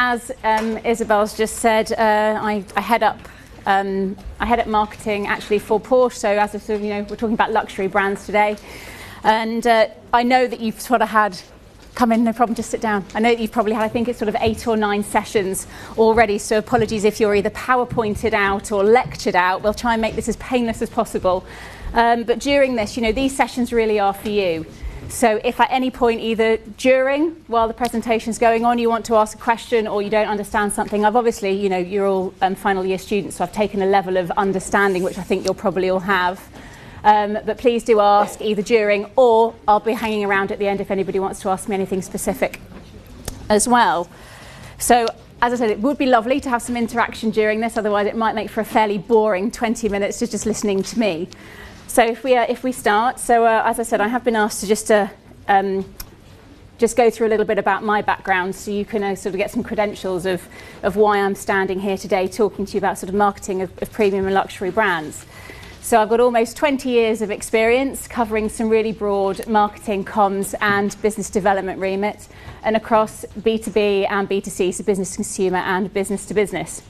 as Isabel's just said, I head up marketing actually for Porsche. So as a sort of, we're talking about luxury brands today, and I know that you've sort of had. Come in, no problem, just sit down. I know that you've probably had, I think it's sort of 8 or 9 sessions already, so apologies if you're either PowerPointed out or lectured out. We'll try and make this as painless as possible. But during this, these sessions really are for you. So if at any point, either during, while the presentation's going on, you want to ask a question or you don't understand something, I've obviously, you're all final year students, so I've taken a level of understanding, which I think you'll probably all have. But please do ask either during, or I'll be hanging around at the end if anybody wants to ask me anything specific as well. So as I said, it would be lovely to have some interaction during this, otherwise it might make for a fairly boring 20 minutes just listening to me. So if we start, so as I said, I have been asked to just go through a little bit about my background, so you can sort of get some credentials of why I'm standing here today talking to you about sort of marketing of premium and luxury brands. So I've got almost 20 years of experience covering some really broad marketing, comms and business development remit, and across B2B and B2C, so business to consumer and business to business.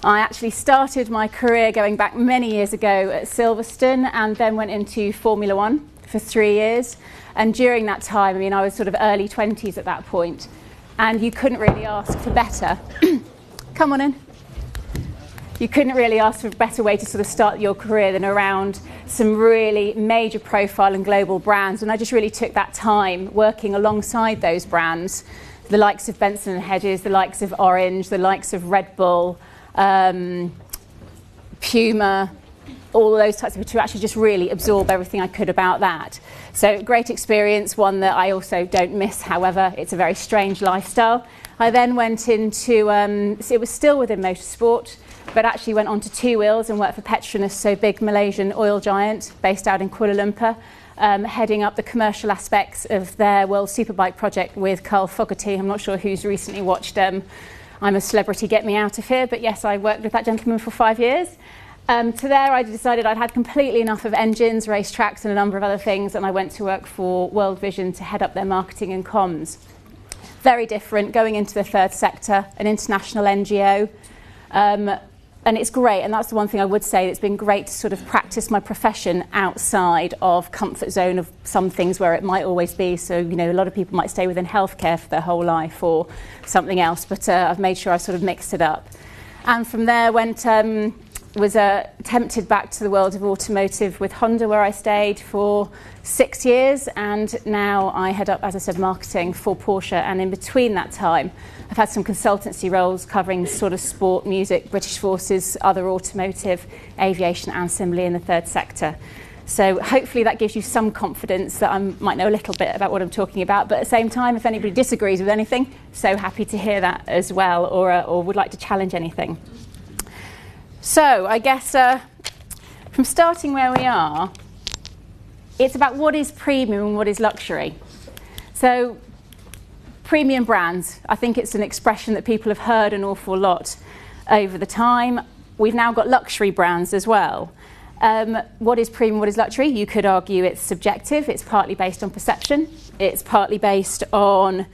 I actually started my career going back many years ago at Silverstone and then went into Formula One for 3 years. And during that time, I was sort of early 20s at that point, and you couldn't really ask for better. Come on in. You couldn't really ask for a better way to sort of start your career than around some really major profile and global brands. And I just really took that time working alongside those brands, the likes of Benson and Hedges, the likes of Orange, the likes of Red Bull, Puma, all those types of, to actually just really absorb everything I could about that. So great experience, one that I also don't miss, however, it's a very strange lifestyle. I then went into, it was still within motorsport, but actually went on to Two Wheels and worked for Petronas, so big Malaysian oil giant based out in Kuala Lumpur, heading up the commercial aspects of their World Superbike project with Carl Fogarty. I'm not sure who's recently watched I'm a Celebrity, Get Me Out of Here, but yes, I worked with that gentleman for 5 years. To there I decided I'd had completely enough of engines, racetracks and a number of other things, and I went to work for World Vision to head up their marketing and comms. Very different, going into the third sector, an international NGO. And it's great, and that's the one thing I would say, it's been great to sort of practice my profession outside of comfort zone of some things where it might always be. So, a lot of people might stay within healthcare for their whole life or something else, but I've made sure I sort of mixed it up. And from there was tempted back to the world of automotive with Honda, where I stayed for 6 years, and now I head up, as I said, marketing for Porsche. And in between that time, I've had some consultancy roles covering sort of sport, music, British Forces, other automotive, aviation and similarly in the third sector. So hopefully that gives you some confidence that I might know a little bit about what I'm talking about, but at the same time, if anybody disagrees with anything, so happy to hear that as well, or would like to challenge anything. So I guess from starting where we are, it's about what is premium and what is luxury. So premium brands, I think it's an expression that people have heard an awful lot over the time. We've now got luxury brands as well. What is premium, what is luxury? You could argue it's subjective. It's partly based on perception. It's partly based on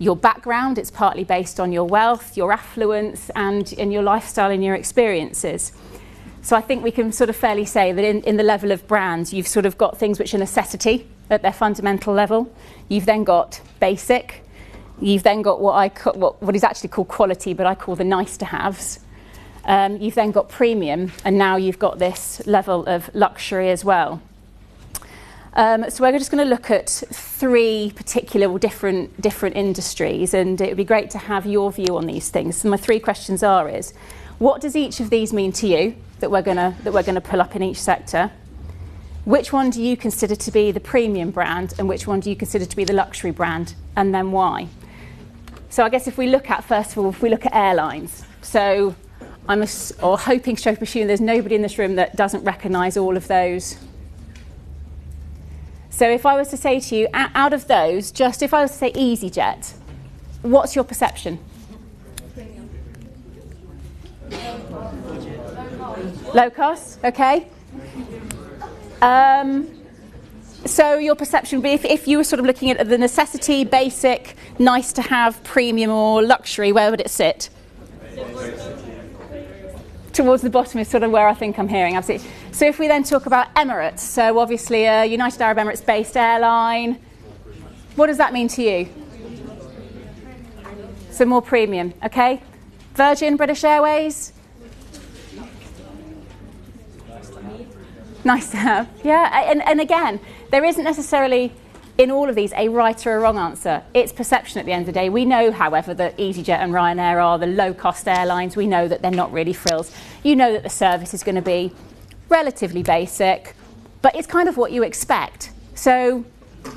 your background. It's partly based on your wealth, your affluence, and in your lifestyle and your experiences. So I think we can sort of fairly say that in the level of brands, you've sort of got things which are necessity at their fundamental level. You've then got basic. You've then got what is actually called quality, but I call the nice to haves. You've then got premium, and now you've got this level of luxury as well. So we're just going to look at 3 particular different industries, and it would be great to have your view on these things. So my 3 questions is, what does each of these mean to you that we're going to pull up in each sector? Which one do you consider to be the premium brand, and which one do you consider to be the luxury brand, and then why? So I guess if we look at, first of all, if we look at airlines. So I'm hoping, stroke assuming there's nobody in this room that doesn't recognise all of those. So if I was to say to you, out of those, just if I was to say EasyJet, what's your perception? Low cost, okay. So your perception would be, if you were sort of looking at the necessity, basic, nice to have, premium or luxury, where would it sit? Towards the bottom is sort of where I think I'm hearing, absolutely. So if we then talk about Emirates, so obviously a United Arab Emirates based airline, what does that mean to you? So more premium, okay? Virgin, British Airways? Nice to have, yeah. And again, there isn't necessarily in all of these a right or a wrong answer. It's perception at the end of the day. We know, however, that EasyJet and Ryanair are the low-cost airlines. We know that they're not really frills. You know that the service is going to be relatively basic, but it's kind of what you expect. So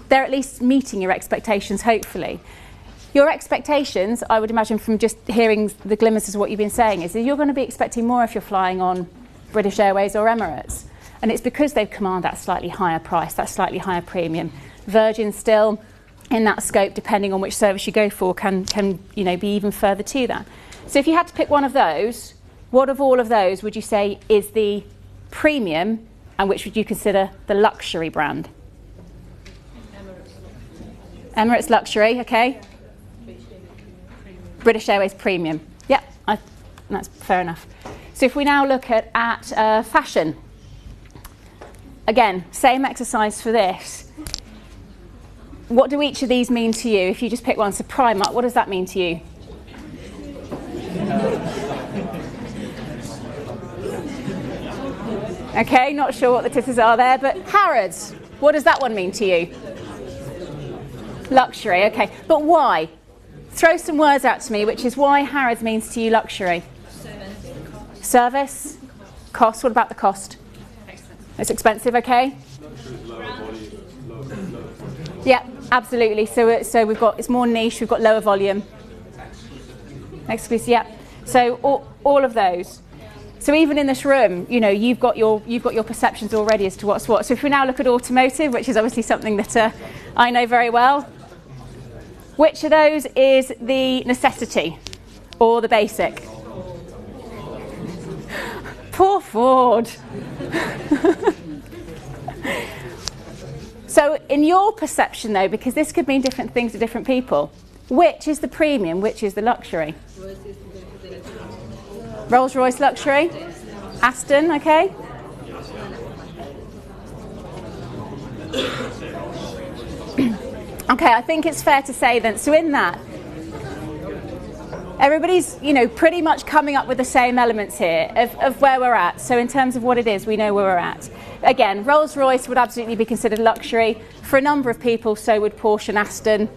they're at least meeting your expectations, hopefully. Your expectations, I would imagine from just hearing the glimmers of what you've been saying, is that you're going to be expecting more if you're flying on British Airways or Emirates. And it's because they command that slightly higher price, that slightly higher premium. Virgin still, in that scope, depending on which service you go for, can be even further to that. So if you had to pick one of those, what of all of those would you say is the premium, and which would you consider the luxury brand? Emirates luxury, okay. British Airways premium. Yep, that's fair enough. So if we now look at fashion, again, same exercise for this. What do each of these mean to you? If you just pick one, so Primark, what does that mean to you? Okay, not sure what the titters are there, but Harrods, what does that one mean to you? Luxury, okay. But why? Throw some words out to me, which is why Harrods means to you luxury. Service? Cost? What about the cost? It's expensive, okay? Yeah, absolutely. So we've got, it's more niche, we've got lower volume. Exclusive, yeah. So all of those. So even in this room, you've got your perceptions already as to what's what. So if we now look at automotive, which is obviously something that I know very well, which of those is the necessity or the basic? Poor Ford. So in your perception, though, because this could mean different things to different people, which is the premium, which is the luxury? Rolls-Royce luxury? Aston, okay? Okay, I think it's fair to say then, so in that, everybody's, pretty much coming up with the same elements here of where we're at. So in terms of what it is, we know where we're at. Again, Rolls-Royce would absolutely be considered luxury. For a number of people, so would Porsche and Aston.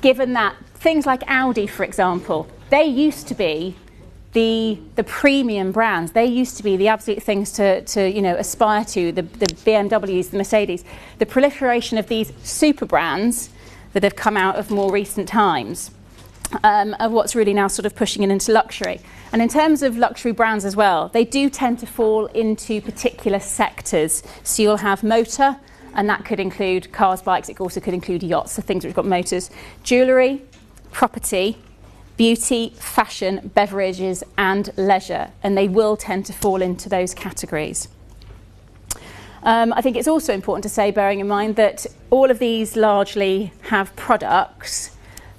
Given that things like Audi, for example, they used to be the premium brands. They used to be the absolute things to aspire to, the BMWs, the Mercedes. The proliferation of these super brands that have come out of more recent times are what's really now sort of pushing it into luxury. And in terms of luxury brands as well, they do tend to fall into particular sectors. So you'll have motor, and that could include cars, bikes. It also could include yachts, so things which have got motors. Jewellery, property, beauty, fashion, beverages, and leisure. And they will tend to fall into those categories. I think it's also important to say, bearing in mind that all of these largely have products,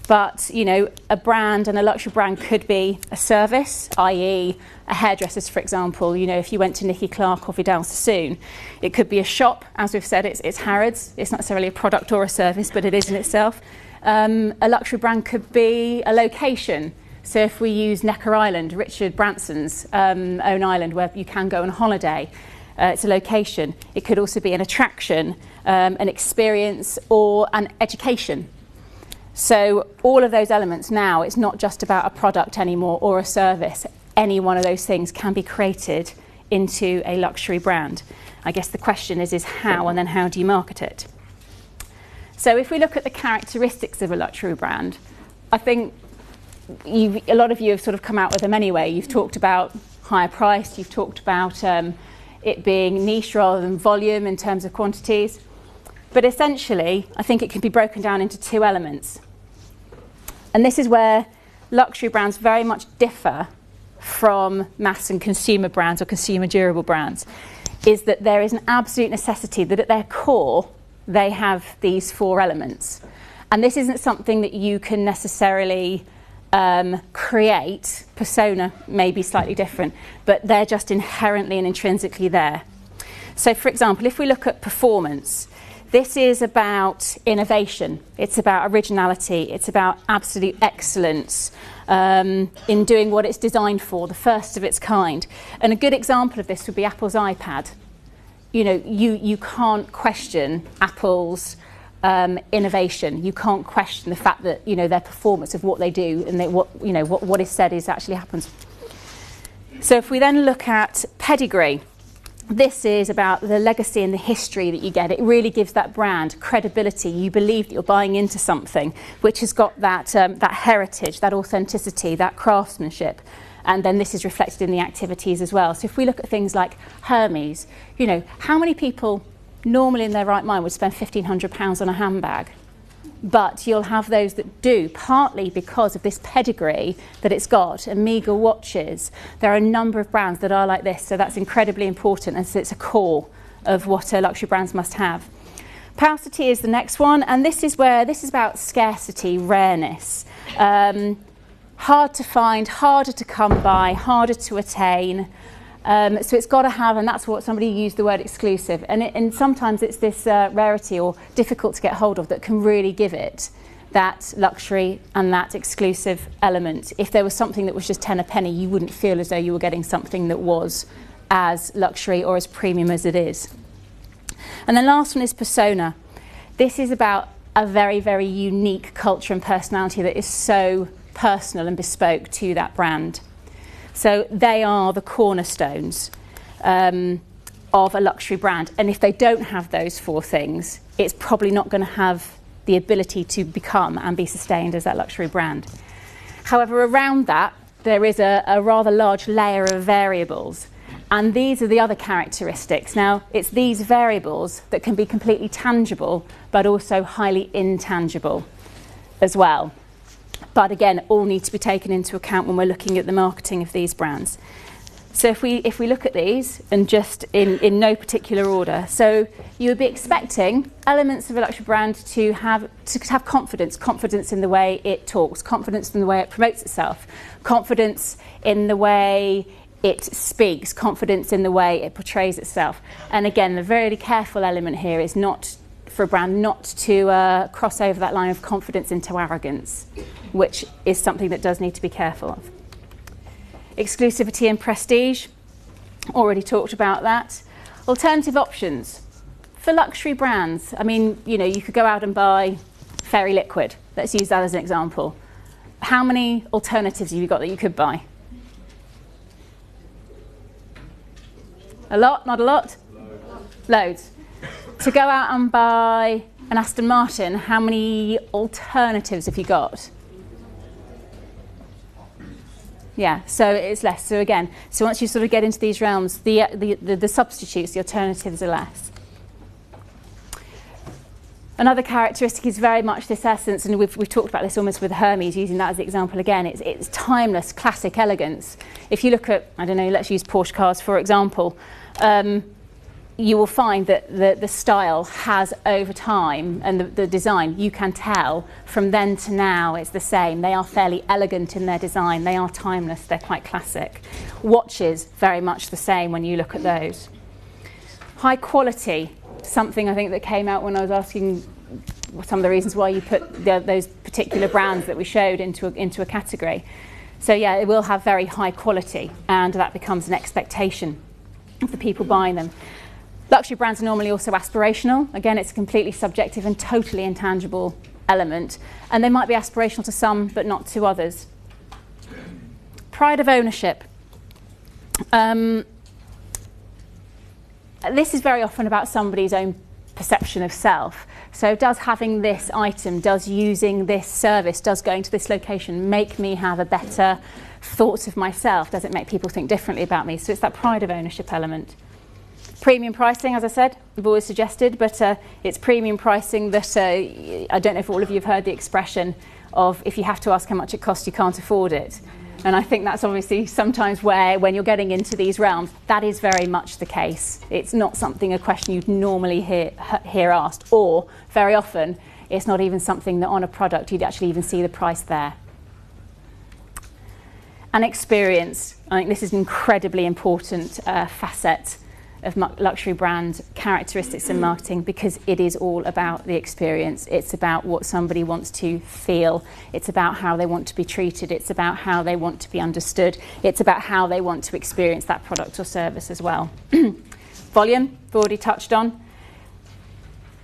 but, a brand and a luxury brand could be a service, i.e. a hairdresser's, for example. If you went to Nicky Clark or Vidal Sassoon, it could be a shop. As we've said, it's Harrods. It's not necessarily a product or a service, but it is in itself. A luxury brand could be a location. So if we use Necker Island, Richard Branson's own island where you can go on holiday, it's a location. It could also be an attraction, an experience, or an education. So all of those elements now, it's not just about a product anymore or a service. Any one of those things can be created into a luxury brand. I guess the question is how, and then how do you market it? So if we look at the characteristics of a luxury brand, I think a lot of you have sort of come out with them anyway. You've talked about higher price, you've talked about it being niche rather than volume in terms of quantities. But essentially, I think it can be broken down into two elements. And this is where luxury brands very much differ from mass and consumer brands or consumer durable brands. is that there is an absolute necessity that at their core they have these 4 elements. And this isn't something that you can necessarily create. Persona may be slightly different, but they're just inherently and intrinsically there. So, for example, if we look at performance, this is about innovation, it's about originality, it's about absolute excellence in doing what it's designed for, the first of its kind. And a good example of this would be Apple's iPad. You know, you can't question Apple's innovation. You can't question the fact that, you know, their performance of what they do and what is said is actually happens. So if we then look at pedigree, this is about the legacy and the history that you get. It really gives that brand credibility. You believe that you're buying into something which has got that heritage, that authenticity, that craftsmanship. And then this is reflected in the activities as well. So if we look at things like Hermes, you know, how many people normally in their right mind would spend £1,500 on a handbag? But you'll have those that do, partly because of this pedigree that it's got. Omega watches, there are a number of brands that are like this, so that's incredibly important, and so it's a core of what luxury brands must have. Paucity is the next one, and this is about scarcity, rareness. Hard to find, harder to come by, harder to attain. So it's got to have, and that's what somebody used the word exclusive, and sometimes it's this rarity or difficult to get hold of that can really give it that luxury and that exclusive element. If there was something that was just 10 a penny, you wouldn't feel as though you were getting something that was as luxury or as premium as it is. And the last one is persona. This is about a very, very unique culture and personality that is so personal and bespoke to that brand. So they are the cornerstones of a luxury brand. And if they don't have those 4 things, it's probably not going to have the ability to become and be sustained as that luxury brand. However, around that, there is a rather large layer of variables. And these are the other characteristics. Now, it's these variables that can be completely tangible, but also highly intangible as well. But again, all need to be taken into account when we're looking at the marketing of these brands. So if we look at these, and just in no particular order, so you would be expecting elements of a luxury brand to have confidence in the way it talks, confidence in the way it promotes itself, confidence in the way it speaks, confidence in the way it portrays itself. And again, the very careful element here is not for a brand not to cross over that line of confidence into arrogance, which is something that does need to be careful of. Exclusivity and prestige, already talked about that. Alternative options for luxury brands. I mean, you know, you could go out and buy Fairy Liquid. Let's use that as an example. How many alternatives have you got that you could buy? A lot? Not a lot? Loads. To go out and buy an Aston Martin, how many alternatives have you got? Yeah, so it's less. So again, so once you sort of get into these realms, the substitutes, the alternatives are less. Another characteristic is very much this essence, and we've talked about this almost with Hermes, using that as the example again. It's timeless, classic elegance. If you look at, I don't know, let's use Porsche cars for example, you will find that the style has over time, and the design, you can tell from then to now it's the same. They are fairly elegant in their design. They are timeless. They're quite classic. Watches, very much the same when you look at those. High quality, something I think that came out when I was asking some of the reasons why you put those particular brands that we showed into a category. So yeah, it will have very high quality, and that becomes an expectation of the people buying them. Luxury brands are normally also aspirational. Again, it's a completely subjective and totally intangible element. And they might be aspirational to some, but not to others. Pride of ownership. This is very often about somebody's own perception of self. So does having this item, does using this service, does going to this location make me have a better thought of myself? Does it make people think differently about me? So it's that pride of ownership element. Premium pricing, as I said, I've always suggested, but it's premium pricing that, I don't know if all of you have heard the expression of if you have to ask how much it costs, you can't afford it. And I think that's obviously sometimes where, when you're getting into these realms, that is very much the case. It's not a question you'd normally hear asked, or very often it's not even something that on a product you'd actually even see the price there. And experience, I think this is an incredibly important facet of luxury brand characteristics in marketing, because it is all about the experience. It's about what somebody wants to feel. It's about how they want to be treated. It's about how they want to be understood. It's about how they want to experience that product or service as well. Volume, we've already touched on.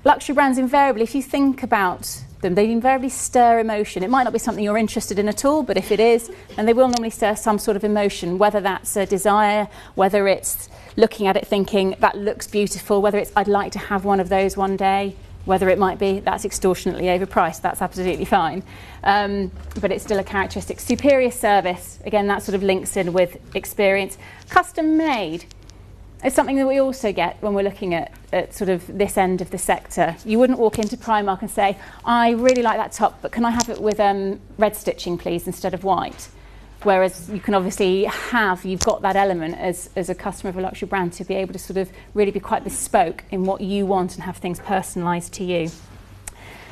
Luxury brands invariably, if you think about them, they invariably stir emotion. It might not be something you're interested in at all, but if it is, and they will normally stir some sort of emotion, whether that's a desire, whether it's looking at it thinking that looks beautiful, whether it's I'd like to have one of those one day, whether it might be that's extortionately overpriced, that's absolutely fine, but it's still a characteristic. Superior service, again, that sort of links in with experience. Custom made is something that we also get when we're looking at sort of this end of the sector. You wouldn't walk into Primark and say, I really like that top, but can I have it with red stitching please instead of white? Whereas you can obviously you've got that element as a customer of a luxury brand to be able to sort of really be quite bespoke in what you want and have things personalised to you.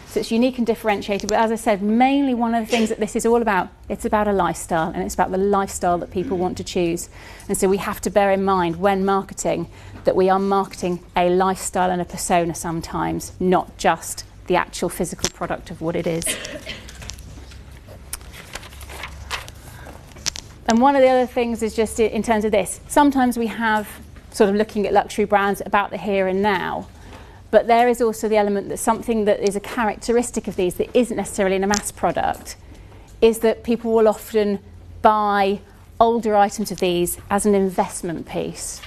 So it's unique and differentiated, but as I said, mainly one of the things that this is all about, it's about a lifestyle, and it's about the lifestyle that people want to choose. And so we have to bear in mind when marketing that we are marketing a lifestyle and a persona sometimes, not just the actual physical product of what it is. And one of the other things is just in terms of this, sometimes we have sort of looking at luxury brands about the here and now, but there is also the element that something that is a characteristic of these that isn't necessarily in a mass product is that people will often buy older items of these as an investment piece.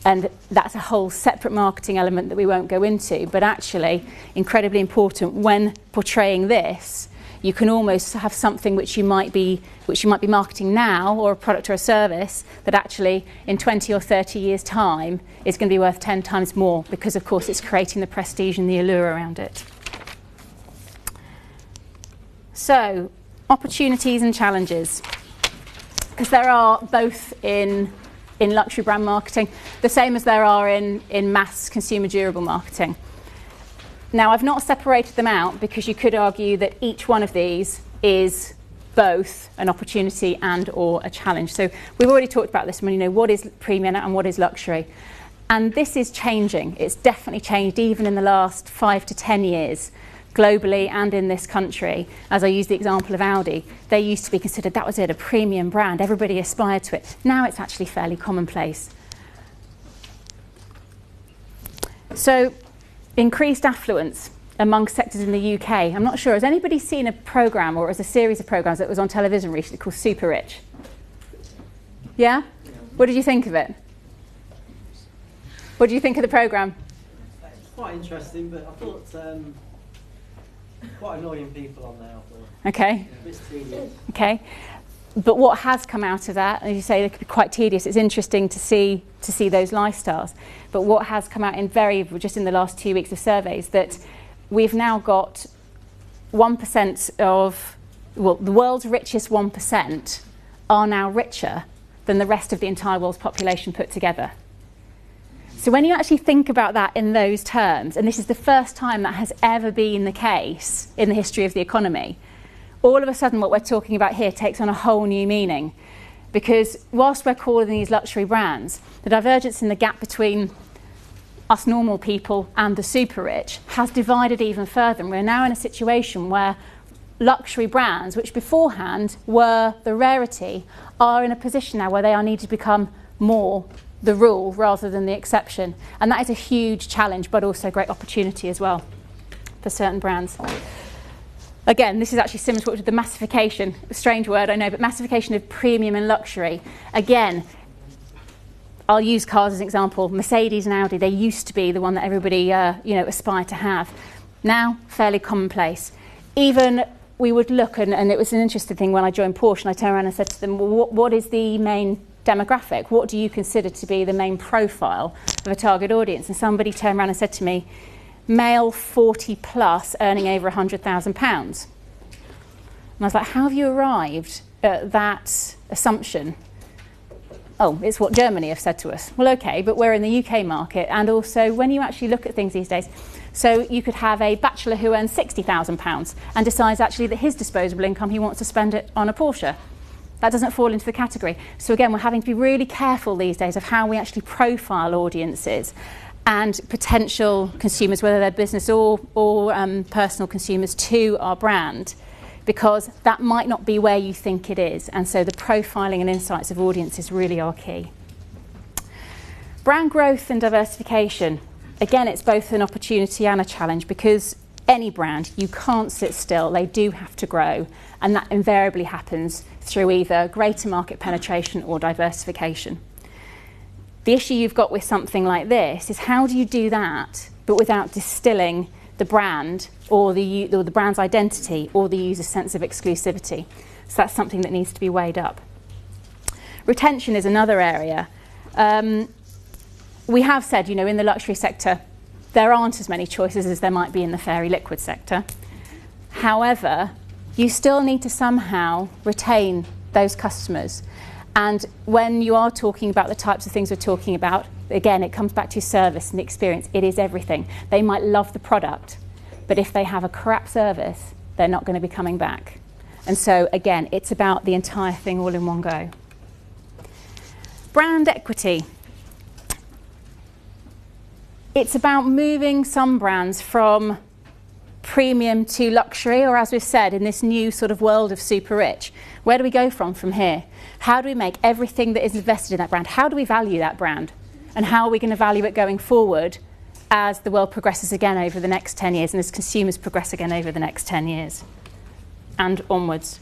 And that's a whole separate marketing element that we won't go into, but actually incredibly important when portraying this. You can almost have something which you might be marketing now, or a product or a service, that actually in 20 or 30 years' time is going to be worth 10 times more, because of course it's creating the prestige and the allure around it. So, opportunities and challenges, because there are both in luxury brand marketing, the same as there are in mass consumer durable marketing. Now, I've not separated them out because you could argue that each one of these is both an opportunity and or a challenge. So we've already talked about this one, what is premium and what is luxury. And this is changing. It's definitely changed even in the last 5 to 10 years, globally and in this country. As I use the example of Audi, they used to be considered, that was it, a premium brand. Everybody aspired to it. Now it's actually fairly commonplace. So, increased affluence among sectors in the UK. I'm not sure, has anybody seen a programme or as a series of programmes that was on television recently called Super Rich? Yeah? What did you think of it? What did you think of the programme? It's quite interesting, but I thought quite annoying people on there, I thought. Okay. A bit tedious. Okay. But what has come out of that, as you say, they could be quite tedious. It's interesting to see those lifestyles. But what has come out just in the last 2 weeks of surveys, that we've now got 1% of, well, the world's richest 1% are now richer than the rest of the entire world's population put together. So when you actually think about that in those terms, and this is the first time that has ever been the case in the history of the economy, all of a sudden what we're talking about here takes on a whole new meaning. Because whilst we're calling these luxury brands, the divergence in the gap between us normal people and the super rich has divided even further. And we're now in a situation where luxury brands, which beforehand were the rarity, are in a position now where they are needed to become more the rule rather than the exception. And that is a huge challenge, but also a great opportunity as well for certain brands. Again, this is actually similar to the massification, a strange word, I know, but massification of premium and luxury. Again, I'll use cars as an example. Mercedes and Audi, they used to be the one that everybody aspired to have. Now, fairly commonplace. Even we would look, and it was an interesting thing when I joined Porsche, and I turned around and said to them, well, what is the main demographic? What do you consider to be the main profile of a target audience? And somebody turned around and said to me, male 40 plus earning over £100,000. And I was like, how have you arrived at that assumption, oh, it's what Germany have said to us. Well, okay, but we're in the UK market, and also when you actually look at things these days, so you could have a bachelor who earns £60,000 and decides actually that his disposable income, he wants to spend it on a Porsche. That doesn't fall into the category. So again, we're having to be really careful these days of how we actually profile audiences and potential consumers, whether they're business or personal consumers, to our brand, because that might not be where you think it is. And so the profiling and insights of audiences really are key. Brand growth and diversification. Again, it's both an opportunity and a challenge, because any brand, you can't sit still. They do have to grow, and that invariably happens through either greater market penetration or diversification. The issue you've got with something like this is, how do you do that but without distilling the brand or the brand's identity or the user's sense of exclusivity? So that's something that needs to be weighed up. Retention is another area. We have said, in the luxury sector, there aren't as many choices as there might be in the fairy liquid sector. However, you still need to somehow retain those customers. And when you are talking about the types of things we're talking about, again, it comes back to service and experience. It is everything. They might love the product, but if they have a crap service, they're not going to be coming back. And so, again, it's about the entire thing all in one go. Brand equity. It's about moving some brands from premium to luxury, or as we've said, in this new sort of world of super rich. Where do we go from here? How do we make everything that is invested in that brand? How do we value that brand? And how are we going to value it going forward as the world progresses again over the next 10 years and as consumers progress again over the next 10 years and onwards?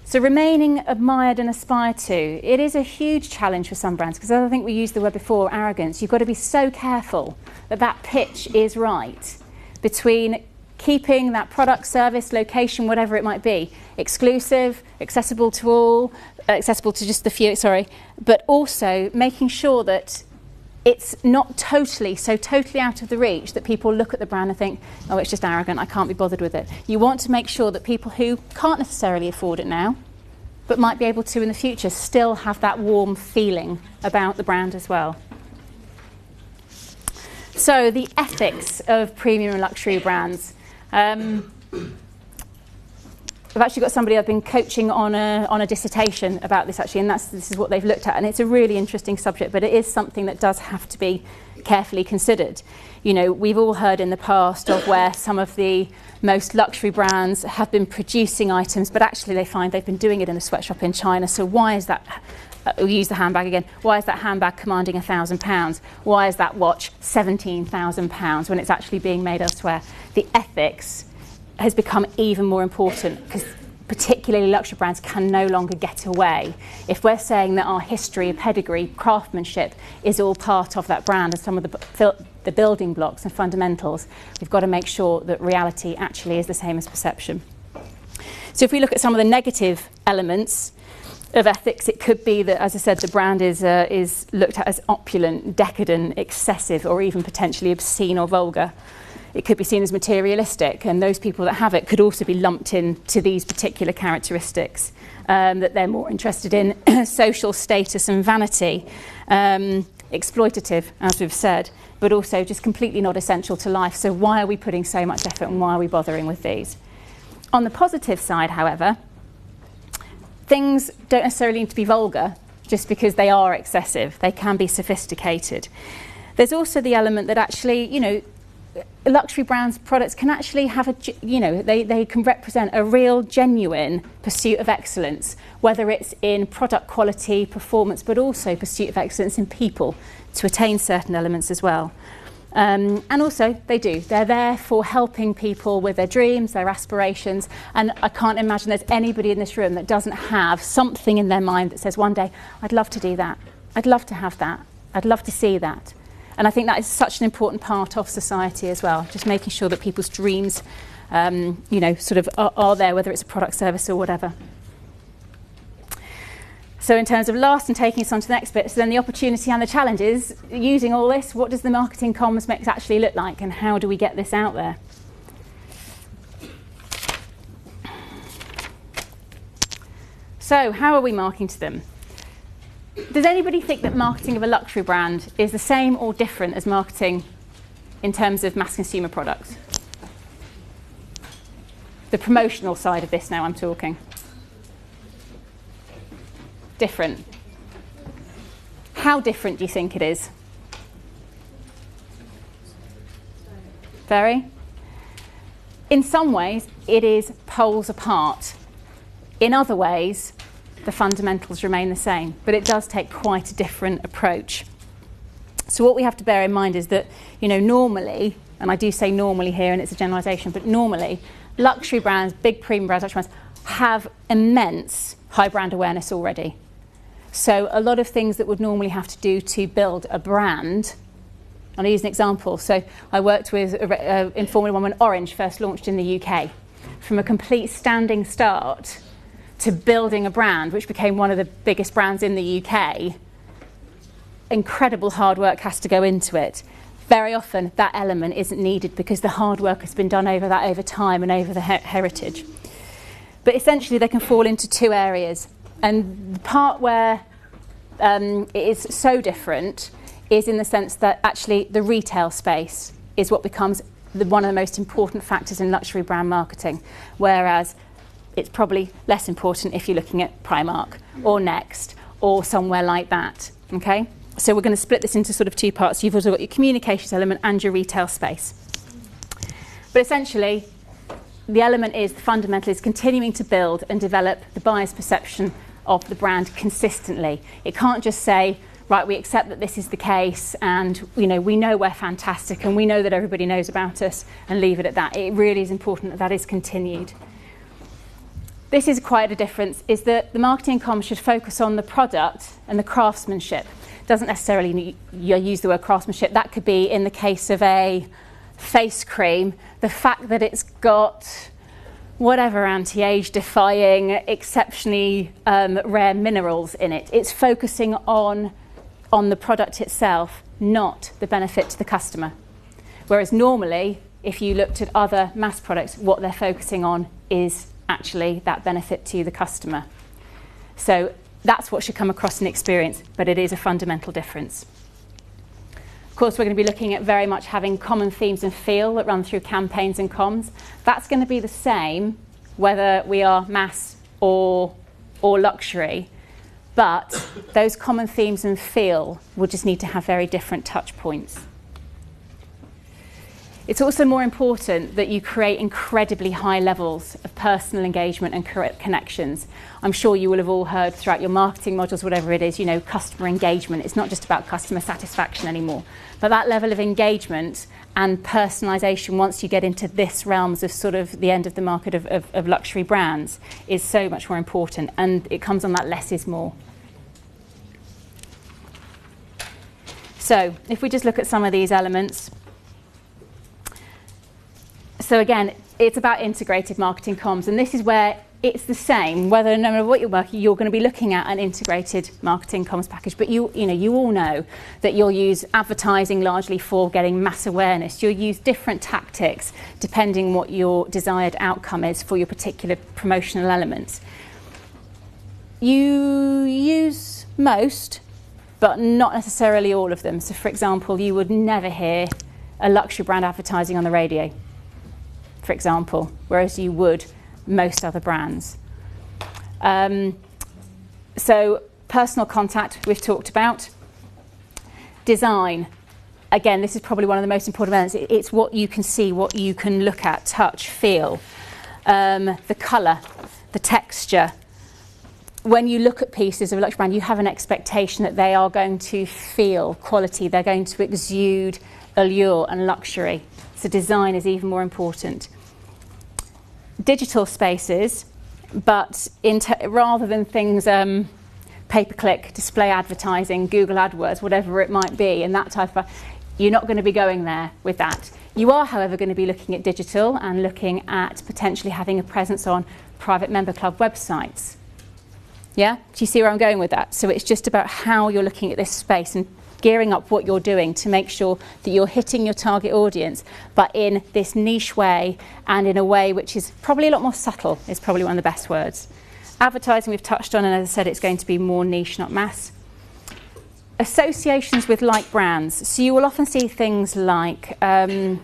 So remaining admired and aspired to, it is a huge challenge for some brands, because I think we used the word before, arrogance. You've got to be so careful that that pitch is right between keeping that product, service, location, whatever it might be, exclusive, accessible to all, accessible to just the few, but also making sure that it's not totally out of the reach that people look at the brand and think, oh, it's just arrogant, I can't be bothered with it. You want to make sure that people who can't necessarily afford it now, but might be able to in the future, still have that warm feeling about the brand as well. So the ethics of premium and luxury brands. I've actually got somebody I've been coaching on a dissertation about this actually, and this is what they've looked at, and it's a really interesting subject, but it is something that does have to be carefully considered. We've all heard in the past of where some of the most luxury brands have been producing items, but actually they find they've been doing it in a sweatshop in China. So why is that? We'll use the handbag again. Why is that handbag commanding £1,000? Why is that watch £17,000 when it's actually being made elsewhere? The ethics has become even more important, because particularly luxury brands can no longer get away. If we're saying that our history, pedigree, craftsmanship is all part of that brand and some of the building blocks and fundamentals, we've got to make sure that reality actually is the same as perception. So if we look at some of the negative elements of ethics, it could be that, as I said, the brand is looked at as opulent, decadent, excessive, or even potentially obscene or vulgar. It could be seen as materialistic, and those people that have it could also be lumped into these particular characteristics, that they're more interested in social status and vanity, exploitative, as we've said, but also just completely not essential to life. So why are we putting so much effort, and why are we bothering with these? On the positive side, however, things don't necessarily need to be vulgar just because they are excessive. They can be sophisticated. There's also the element that actually, luxury brands products can actually have they can represent a real genuine pursuit of excellence, whether it's in product quality, performance, but also pursuit of excellence in people to attain certain elements as well. And also they're there for helping people with their dreams, their aspirations, and I can't imagine there's anybody in this room that doesn't have something in their mind that says, one day I'd love to do that, I'd love to have that, I'd love to see that. And I think that is such an important part of society as well, just making sure that people's dreams, sort of are there, whether it's a product, service, or whatever. So in terms of last and taking us on to the next bit, so then the opportunity and the challenge is, using all this, what does the marketing comms mix actually look like, and how do we get this out there? So how are we marketing to them? Does anybody think that marketing of a luxury brand is the same or different as marketing in terms of mass consumer products? The promotional side of this now I'm talking. Different. How different do you think it is? Very? In some ways, it is poles apart. In other ways, the fundamentals remain the same, but it does take quite a different approach. So what we have to bear in mind is that, normally, and I do say normally here, and it's a generalisation, but normally, luxury brands, big premium brands, luxury brands, have immense high brand awareness already. So a lot of things that would normally have to do to build a brand, and I'll use an example. So I worked with in Formula One when Orange first launched in the UK. From a complete standing start to building a brand, which became one of the biggest brands in the UK, incredible hard work has to go into it. Very often that element isn't needed because the hard work has been done over time and over the heritage. But essentially they can fall into two areas. And the part where it is so different is in the sense that actually the retail space is what becomes one of the most important factors in luxury brand marketing, whereas it's probably less important if you're looking at Primark or Next or somewhere like that. Okay? So we're going to split this into sort of two parts. You've also got your communications element and your retail space. But essentially, the element is, the fundamental is continuing to build and develop the buyer's perception of the brand consistently. It can't just say, right, we accept that this is the case and we know we're fantastic and we know that everybody knows about us, and leave it at that. It really is important that that is continued. This is quite a difference, is that the marketing comms should focus on the product and the craftsmanship. Doesn't necessarily use the word craftsmanship. That could be, in the case of a face cream, the fact that it's got whatever anti-age defying, exceptionally rare minerals in it. It's focusing on the product itself, not the benefit to the customer. Whereas normally, if you looked at other mass products, what they're focusing on is actually that benefit to the customer. So that's what should come across in experience, but it is a fundamental difference. Of course, we're going to be looking at very much having common themes and feel that run through campaigns and comms. That's going to be the same whether we are mass or luxury, but those common themes and feel will just need to have very different touch points. It's also more important that you create incredibly high levels of personal engagement and connections. I'm sure you will have all heard throughout your marketing modules, whatever it is, customer engagement. It's not just about customer satisfaction anymore. But that level of engagement and personalisation, once you get into this realms of sort of the end of the market of luxury brands, is so much more important. And it comes on that less is more. So if we just look at some of these elements. So again, it's about integrated marketing comms, and this is where it's the same, whether no matter what you're working, you're going to be looking at an integrated marketing comms package. But you all know that you'll use advertising largely for getting mass awareness. You'll use different tactics depending what your desired outcome is for your particular promotional elements. You use most, but not necessarily all of them. So for example, you would never hear a luxury brand advertising on the radio, for example, whereas you would most other brands. So personal contact we've talked about. Design, again, this is probably one of the most important elements. It's what you can see, what you can look at, touch, feel. The colour, the texture. When you look at pieces of a luxury brand, you have an expectation that they are going to feel quality, they're going to exude allure and luxury. So design is even more important. Digital spaces, but rather than things pay-per-click, display advertising, Google AdWords, whatever it might be, and that type of, you're not going to be going there with that. You are, however, going to be looking at digital and looking at potentially having a presence on private member club websites. Yeah? Do you see where I'm going with that? So it's just about how you're looking at this space and gearing up what you're doing to make sure that you're hitting your target audience, but in this niche way and in a way which is probably a lot more subtle, is probably one of the best words. Advertising we've touched on, and as I said, it's going to be more niche, not mass. Associations with like brands. So you will often see things like, we've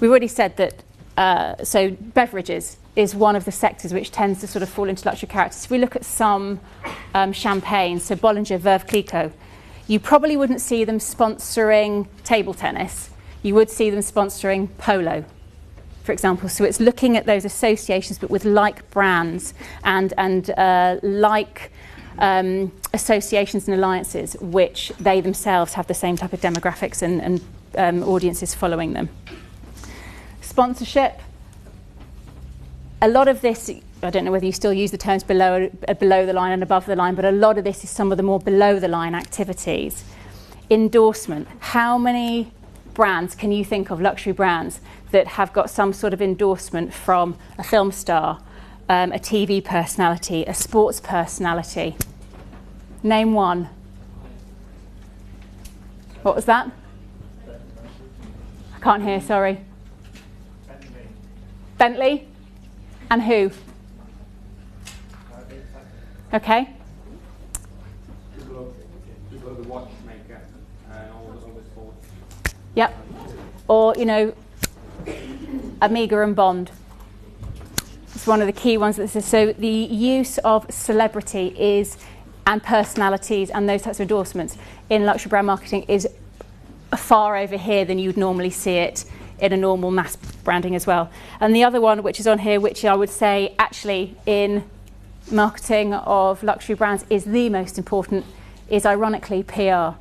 already said that, so beverages is one of the sectors which tends to sort of fall into luxury characters. If we look at some champagne, so Bollinger, Veuve Clicquot, you probably wouldn't see them sponsoring table tennis. You would see them sponsoring polo, for example. So it's looking at those associations, but with like brands and like associations and alliances, which they themselves have the same type of demographics and audiences following them. Sponsorship. A lot of this, I don't know whether you still use the terms below the line and above the line, but a lot of this is some of the more below the line activities. Endorsement. How many brands can you think of, luxury brands, that have got some sort of endorsement from a film star, a TV personality, a sports personality? Name one. What was that? I can't hear, sorry. Bentley? And who? Okay. People of the watchmaker and all the sports. Yep. Or, you know, Amiga and Bond. It's one of the key ones. So the use of celebrity is, and personalities and those types of endorsements in luxury brand marketing is far over here than you'd normally see it in a normal mass branding as well. And the other one which is on here, which I would say actually in marketing of luxury brands is the most important, is ironically PR.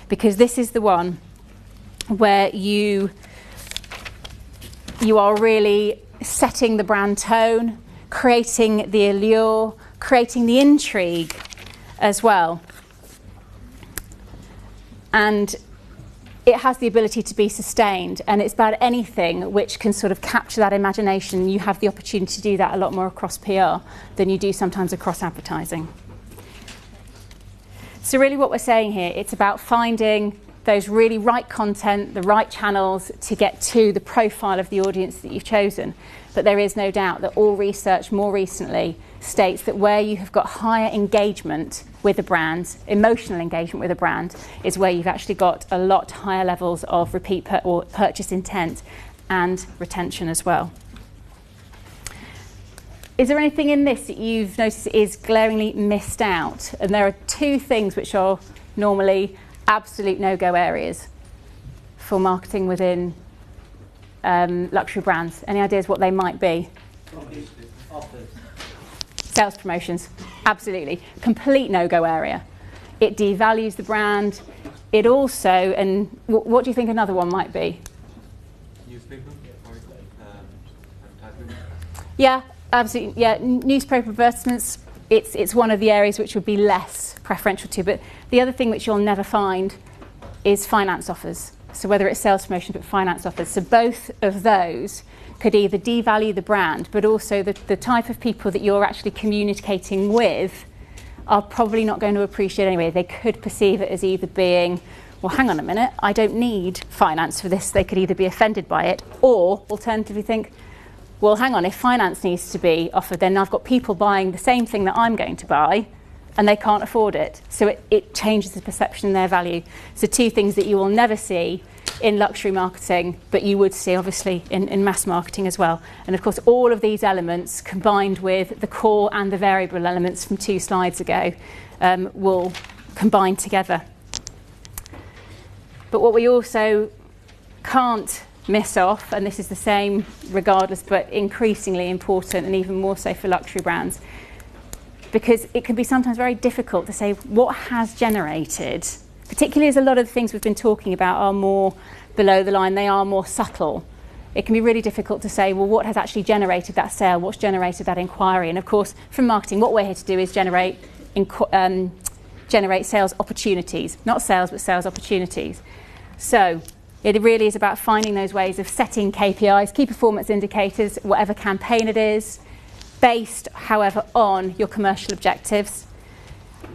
Because this is the one where you are really setting the brand tone, creating the allure, creating the intrigue as well. And it has the ability to be sustained, and it's about anything which can sort of capture that imagination. You have the opportunity to do that a lot more across PR than you do sometimes across advertising. So really what we're saying here, it's about finding those really right content, the right channels to get to the profile of the audience that you've chosen. But there is no doubt that all research more recently states that where you have got higher engagement with a brand, emotional engagement with a brand, is where you've actually got a lot higher levels of repeat or purchase intent and retention as well. Is there anything in this that you've noticed is glaringly missed out? And there are two things which are normally absolute no-go areas for marketing within luxury brands. Any ideas what they might be? Offers. Sales promotions, absolutely. Complete no-go area. It devalues the brand. It also, and what do you think another one might be? Newspaper? Advertisement? Yeah, absolutely. Yeah, newspaper advertisements, it's one of the areas which would be less preferential to. But the other thing which you'll never find is finance offers. So whether it's sales promotion, but finance offers. So both of those could either devalue the brand, but also the type of people that you're actually communicating with are probably not going to appreciate it anyway. They could perceive it as either being, well, hang on a minute, I don't need finance for this. They could either be offended by it, or alternatively think, well, hang on, if finance needs to be offered, then I've got people buying the same thing that I'm going to buy, and they can't afford it. So it changes the perception and their value. So two things that you will never see in luxury marketing, but you would see obviously in mass marketing as well. And of course, all of these elements combined with the core and the variable elements from 2 slides ago will combine together. But what we also can't miss off, and this is the same regardless, but increasingly important and even more so for luxury brands, because it can be sometimes very difficult to say what has generated, particularly as a lot of the things we've been talking about are more below the line, they are more subtle. It can be really difficult to say, well, what has actually generated that sale? What's generated that inquiry? And of course, from marketing, what we're here to do is generate sales opportunities, not sales, but sales opportunities. So it really is about finding those ways of setting KPIs, key performance indicators, whatever campaign it is, based, however, on your commercial objectives,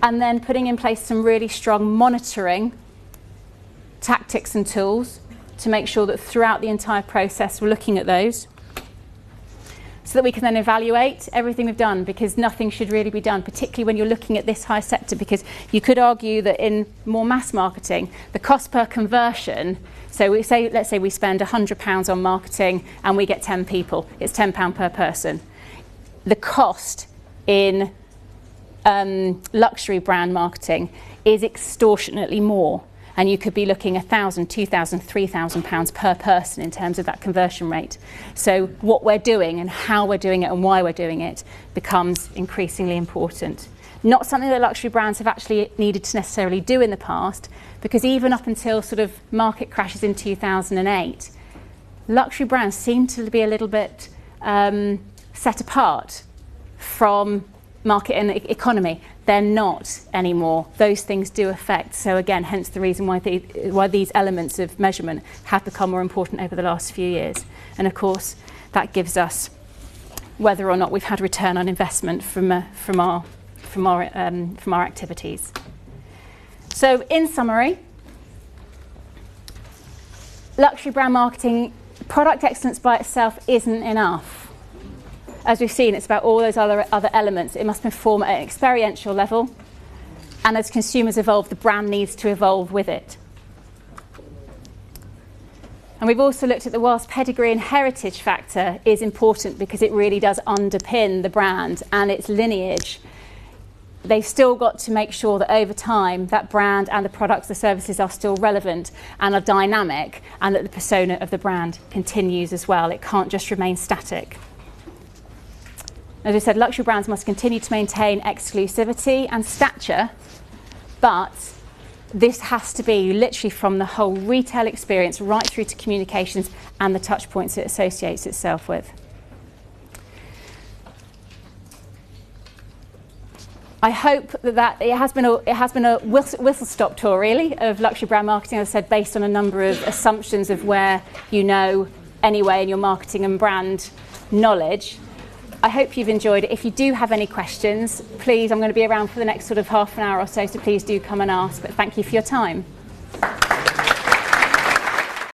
and then putting in place some really strong monitoring tactics and tools to make sure that throughout the entire process we're looking at those. so that we can then evaluate everything we've done, because nothing should really be done, particularly when you're looking at this high sector, because you could argue that in more mass marketing, the cost per conversion, so let's say we spend £100 on marketing and we get 10 people, it's £10 per person. The cost in luxury brand marketing is extortionately more, and you could be looking £1,000, £2,000, £3,000 per person in terms of that conversion rate. So what we're doing and how we're doing it and why we're doing it becomes increasingly important. Not something that luxury brands have actually needed to necessarily do in the past, because even up until sort of market crashes in 2008, luxury brands seem to be a little bit set apart from market and economy. They're not anymore. Those things do affect. So again, hence the reason why these elements of measurement have become more important over the last few years. And of course, that gives us whether or not we've had return on investment from our activities. So in summary, luxury brand marketing, product excellence by itself isn't enough. As we've seen, it's about all those other elements. It must perform at an experiential level, and as consumers evolve, the brand needs to evolve with it. And we've also looked at the whilst pedigree and heritage factor is important because it really does underpin the brand and its lineage. They've still got to make sure that over time that brand and the products, the services are still relevant and are dynamic, and that the persona of the brand continues as well. It can't just remain static. As I said, luxury brands must continue to maintain exclusivity and stature, but this has to be literally from the whole retail experience right through to communications and the touch points it associates itself with. I hope that it has been a whistle-stop tour, really, of luxury brand marketing, as I said, based on a number of assumptions of where you know anyway in your marketing and brand knowledge. I hope you've enjoyed it. If you do have any questions, please, I'm going to be around for the next sort of half an hour or so please do come and ask. But thank you for your time.